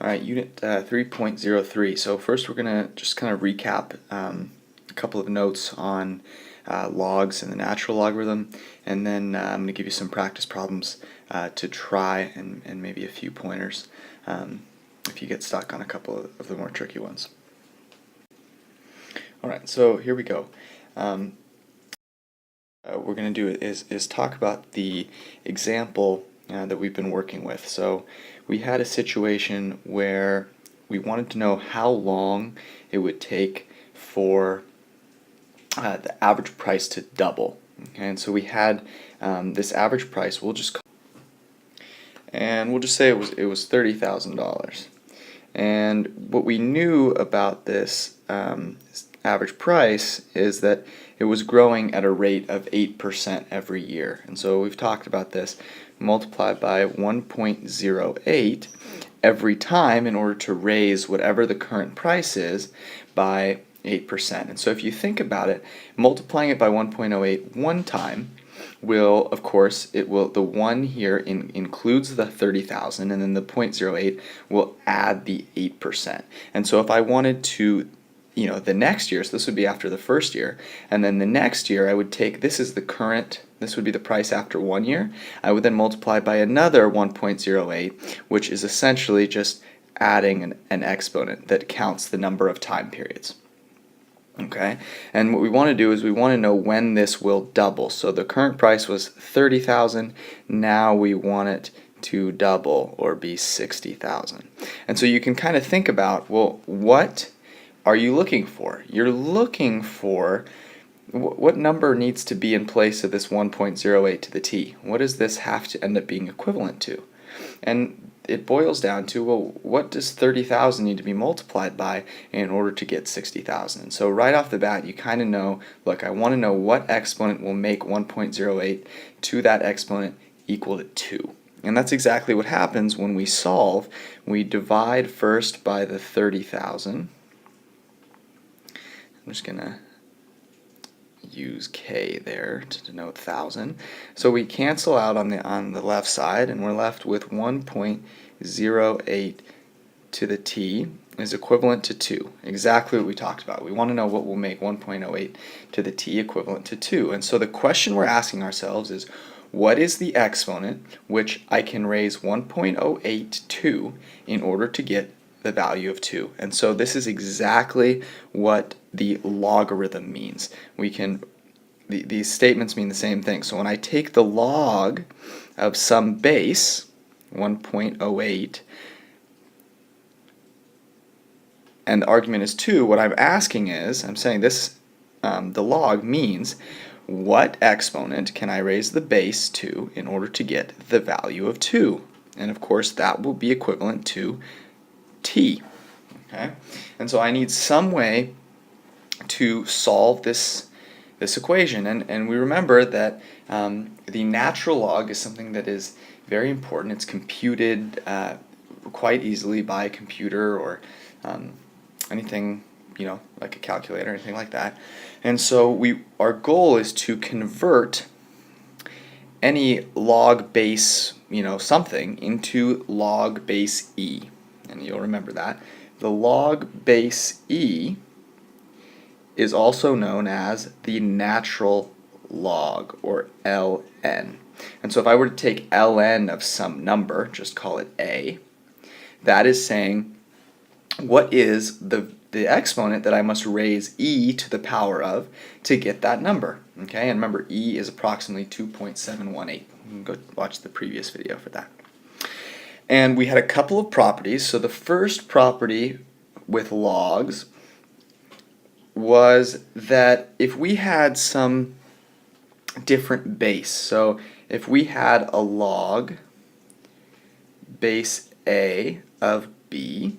All right, Unit 3.03. So first we're going to just kind of recap a couple of notes on logs and the natural logarithm, and then I'm going to give you some practice problems to try and maybe a few pointers if you get stuck on a couple of the more tricky ones. All right, so here we go. What we're going to do is talk about the example that we've been working with. So we had a situation where we wanted to know how long it would take for the average price to double. Okay? And so we had this average price. We'll just say it was $30,000. And what we knew about this average price is that it was growing at a rate of 8% every year. And so we've talked about this. Multiply by 1.08 every time in order to raise whatever the current price is by 8%. And so if you think about it, multiplying it by 1.08 one time will, of course, the 1 here includes the 30,000, and then the 0.08 will add the 8%. And so if I wanted to, the next year, so this would be after the first year, and then the next year I would take, this would be the price after 1 year. I would then multiply by another 1.08, which is essentially just adding an exponent that counts the number of time periods. Okay, and what we want to do is we want to know when this will double. So the current price was 30,000. Now we want it to double or be 60,000. And so you can kind of think about, well, what are you looking for? You're looking for what number needs to be in place of this 1.08 to the t. What does this have to end up being equivalent to? And it boils down to, well, what does 30,000 need to be multiplied by in order to get 60,000? And so right off the bat, you kind of know, look, I want to know what exponent will make 1.08 to that exponent equal to 2. And that's exactly what happens when we solve. We divide first by the 30,000. I'm just going to use k there to denote 1,000. So we cancel out on the left side, and we're left with 1.08 to the t is equivalent to 2. Exactly what we talked about. We want to know what will make 1.08 to the t equivalent to 2. And so the question we're asking ourselves is, what is the exponent which I can raise 1.08 to in order to get the value of 2? And so this is exactly what the logarithm means. These statements mean the same thing. So when I take the log of some base, 1.08, and the argument is 2, what I'm asking is, I'm saying this, the log means what exponent can I raise the base to in order to get the value of 2? And of course that will be equivalent to t. Okay? And so I need some way to solve this equation, and we remember that the natural log is something that is very important. It's computed quite easily by a computer or anything, like a calculator or anything like that. And so our goal is to convert any log base, something into log base e. And you'll remember that. The log base e is also known as the natural log, or ln. And so if I were to take ln of some number, just call it a, that is saying what is the exponent that I must raise e to the power of to get that number. Okay, and remember, e is approximately 2.718. You can go watch the previous video for that. And we had a couple of properties. So the first property with logs was that if we had some different base, so if we had a log base a of b,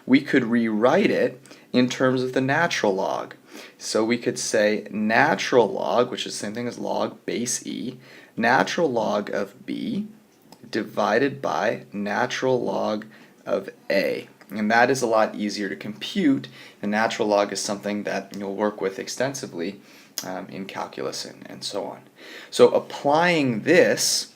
we could rewrite it in terms of the natural log. So we could say natural log, which is the same thing as log base e, natural log of b divided by natural log of a. And that is a lot easier to compute. The natural log is something that you'll work with extensively in calculus and so on. So applying this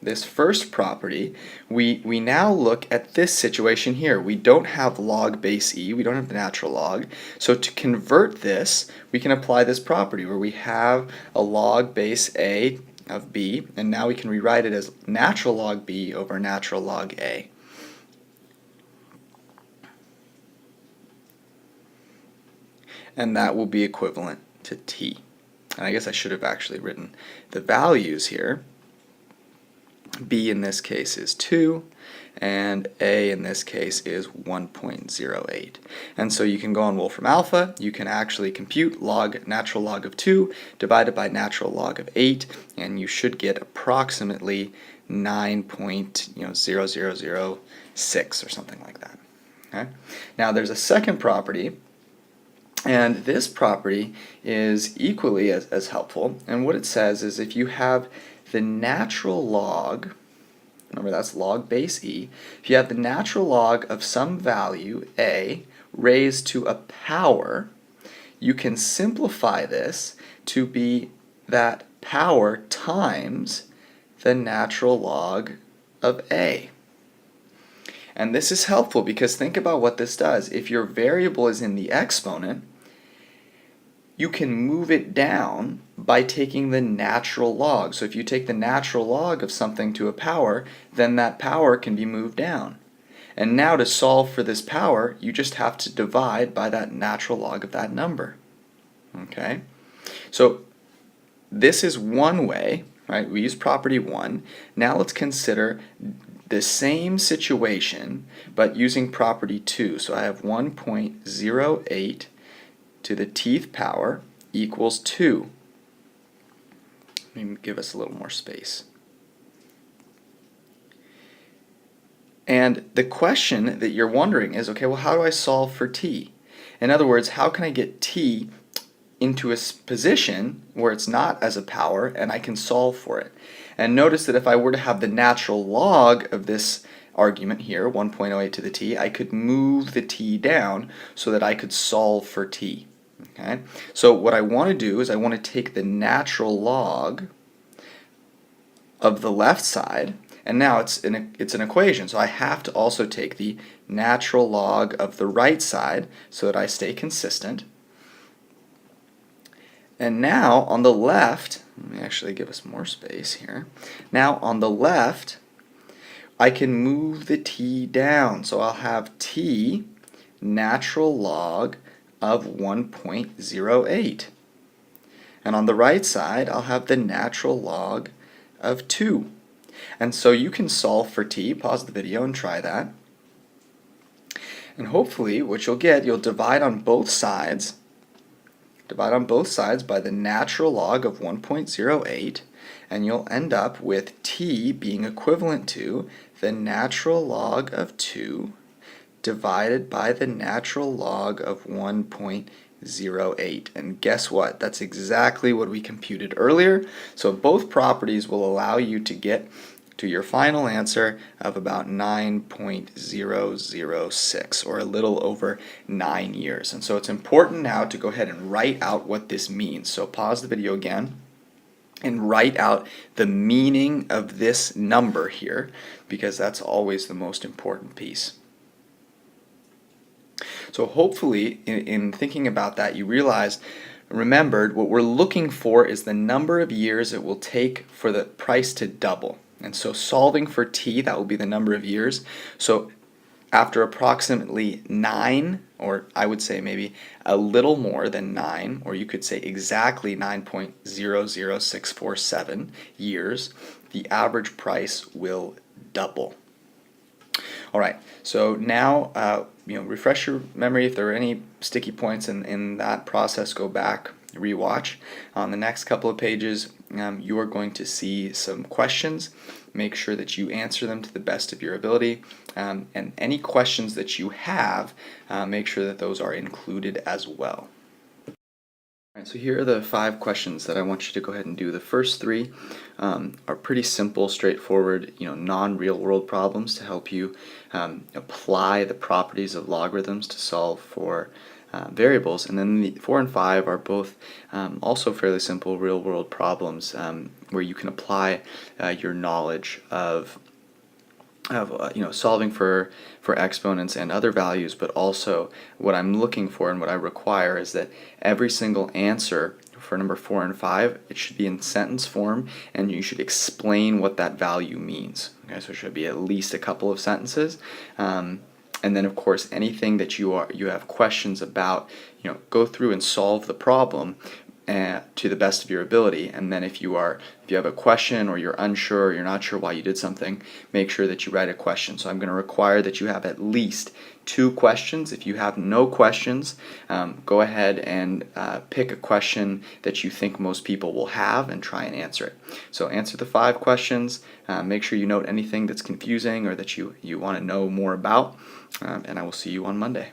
this first property, we now look at this situation here. We don't have log base e, we don't have the natural log. So to convert this, we can apply this property where we have a log base a of b, and now we can rewrite it as natural log b over natural log a. And that will be equivalent to t. And I guess I should have actually written the values here. B in this case is 2, and A in this case is 1.08. And so you can go on Wolfram Alpha, you can actually compute natural log of 2 divided by natural log of 8, and you should get approximately 9.0006 or something like that. Okay? Now there's a second property, and this property is equally as helpful, and what it says is if you have the natural log, remember that's log base e, if you have the natural log of some value a raised to a power, you can simplify this to be that power times the natural log of a. And this is helpful because think about what this does. If your variable is in the exponent, you can move it down by taking the natural log. So if you take the natural log of something to a power, then that power can be moved down. And now to solve for this power, you just have to divide by that natural log of that number. Okay? So this is one way, right? We use property 1. Now let's consider the same situation, but using property 2. So I have 1.08 to the tth power equals 2. Let me give us a little more space. And the question that you're wondering is, okay, well, how do I solve for t? In other words, how can I get t into a position where it's not as a power and I can solve for it? And notice that if I were to have the natural log of this argument here, 1.08 to the t, I could move the t down so that I could solve for t. Okay? So what I want to do is I want to take the natural log of the left side, and now it's an equation, so I have to also take the natural log of the right side so that I stay consistent. And now on the left, let me actually give us more space here. Now on the left, I can move the t down, so I'll have t natural log of 1.08. And on the right side, I'll have the natural log of 2. And so you can solve for t. Pause the video and try that. And hopefully what you'll get, you'll divide on both sides. Divide on both sides by the natural log of 1.08, and you'll end up with t being equivalent to the natural log of 2 divided by the natural log of 1.08. And guess what? That's exactly what we computed earlier. So both properties will allow you to get to your final answer of about 9.006, or a little over 9 years. And so it's important now to go ahead and write out what this means. So pause the video again and write out the meaning of this number here, because that's always the most important piece. So hopefully in thinking about that, you remembered what we're looking for is the number of years it will take for the price to double. And so solving for t, that will be the number of years. So after approximately 9, or I would say maybe a little more than 9, or you could say exactly 9.00647 years, the average price will double. All right, so now refresh your memory. If there are any sticky points in that process, go back, rewatch. On the next couple of pages, you are going to see some questions. Make sure that you answer them to the best of your ability, and any questions that you have, make sure that those are included as well. All right, so here are the 5 questions that I want you to go ahead and do. The first 3 are pretty simple, straightforward, non-real world problems to help you apply the properties of logarithms to solve for variables. And then the 4 and 5 are both also fairly simple real world problems where you can apply your knowledge of solving for exponents and other values, but also what I'm looking for and what I require is that every single answer for number 4 and 5, it should be in sentence form, and you should explain what that value means. Okay, so it should be at least a couple of sentences. And then, of course, anything that you have questions about, go through and solve the problem to the best of your ability. And then if you have a question, or you're unsure, or you're not sure why you did something, make sure that you write a question. So I'm going to require that you have at least 2 questions. If you have no questions, go ahead and pick a question that you think most people will have and try and answer it. So answer the 5 questions. Make sure you note anything that's confusing or that you want to know more about. And I will see you on Monday.